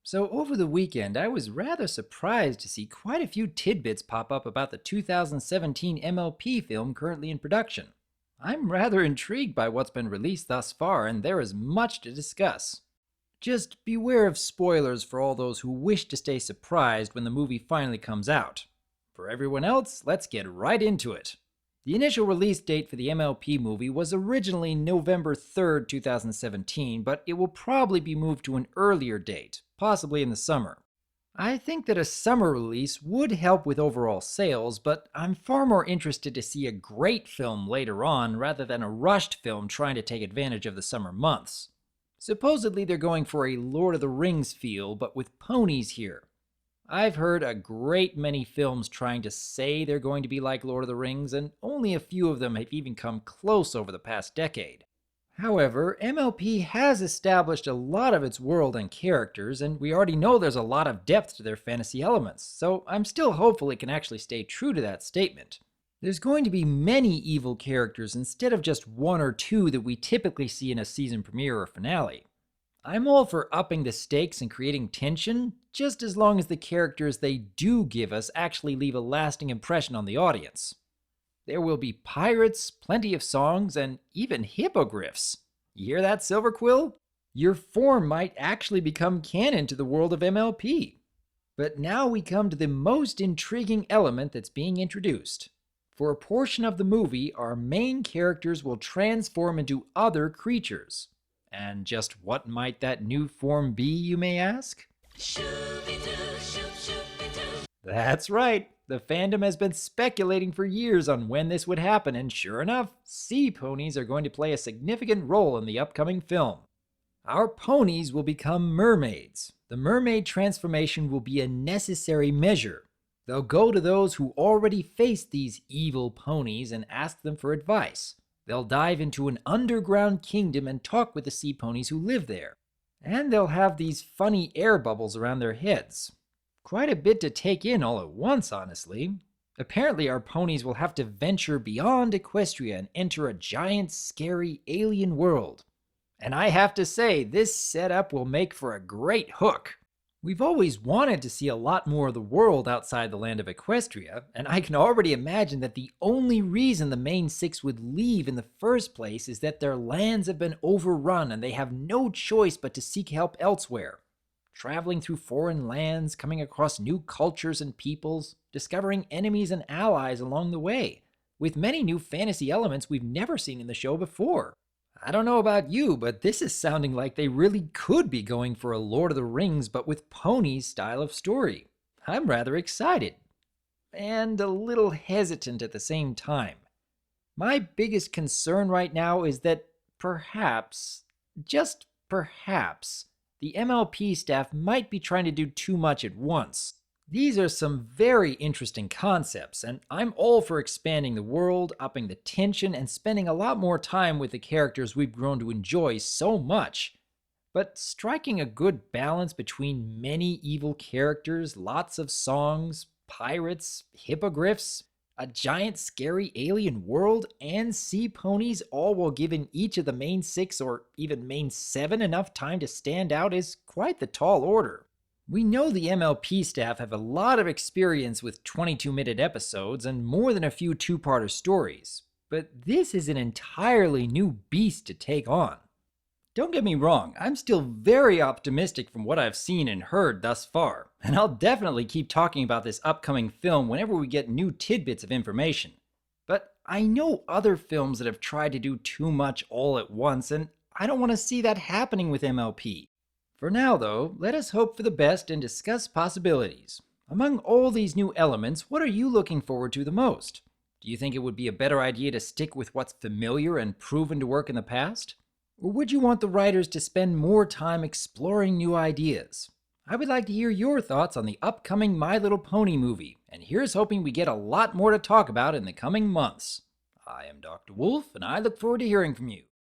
So, over the weekend, I was rather surprised to see quite a few tidbits pop up about the 2017 MLP film currently in production. I'm rather intrigued by what's been released thus far, and there is much to discuss. Just beware of spoilers for all those who wish to stay surprised when the movie finally comes out. For everyone else, let's get right into it. The initial release date for the MLP movie was originally November 3rd, 2017, but it will probably be moved to an earlier date, possibly in the summer. I think that a summer release would help with overall sales, but I'm far more interested to see a great film later on rather than a rushed film trying to take advantage of the summer months. Supposedly they're going for a Lord of the Rings feel, but with ponies here. I've heard a great many films trying to say they're going to be like Lord of the Rings, and only a few of them have even come close over the past decade. However, MLP has established a lot of its world and characters, and we already know there's a lot of depth to their fantasy elements, so I'm still hopeful it can actually stay true to that statement. There's going to be many evil characters instead of just one or two that we typically see in a season premiere or finale. I'm all for upping the stakes and creating tension, just as long as the characters they do give us actually leave a lasting impression on the audience. There will be pirates, plenty of songs, and even hippogriffs. You hear that, Silverquill? Your form might actually become canon to the world of MLP. But now we come to the most intriguing element that's being introduced. For a portion of the movie, our main characters will transform into other creatures. And just what might that new form be, you may ask? That's right. The fandom has been speculating for years on when this would happen, and sure enough, sea ponies are going to play a significant role in the upcoming film. Our ponies will become mermaids. The mermaid transformation will be a necessary measure. They'll go to those who already face these evil ponies and ask them for advice. They'll dive into an underground kingdom and talk with the sea ponies who live there. And they'll have these funny air bubbles around their heads. Quite a bit to take in all at once, honestly. Apparently our ponies will have to venture beyond Equestria and enter a giant, scary alien world. And I have to say, this setup will make for a great hook. We've always wanted to see a lot more of the world outside the land of Equestria, and I can already imagine that the only reason the main six would leave in the first place is that their lands have been overrun and they have no choice but to seek help elsewhere. Traveling through foreign lands, coming across new cultures and peoples, discovering enemies and allies along the way, with many new fantasy elements we've never seen in the show before. I don't know about you, but this is sounding like they really could be going for a Lord of the Rings but with ponies style of story. I'm rather excited. And a little hesitant at the same time. My biggest concern right now is that perhaps, just perhaps, the MLP staff might be trying to do too much at once. These are some very interesting concepts, and I'm all for expanding the world, upping the tension, and spending a lot more time with the characters we've grown to enjoy so much. But striking a good balance between many evil characters, lots of songs, pirates, hippogriffs, a giant scary alien world, and sea ponies, all while giving each of the main six or even main seven enough time to stand out is quite the tall order. We know the MLP staff have a lot of experience with 22-minute episodes and more than a few two-parter stories, but this is an entirely new beast to take on. Don't get me wrong, I'm still very optimistic from what I've seen and heard thus far, and I'll definitely keep talking about this upcoming film whenever we get new tidbits of information. But I know other films that have tried to do too much all at once, and I don't want to see that happening with MLP. For now, though, let us hope for the best and discuss possibilities. Among all these new elements, what are you looking forward to the most? Do you think it would be a better idea to stick with what's familiar and proven to work in the past? Or would you want the writers to spend more time exploring new ideas? I would like to hear your thoughts on the upcoming My Little Pony movie, and here's hoping we get a lot more to talk about in the coming months. I am Dr. Wolf, and I look forward to hearing from you.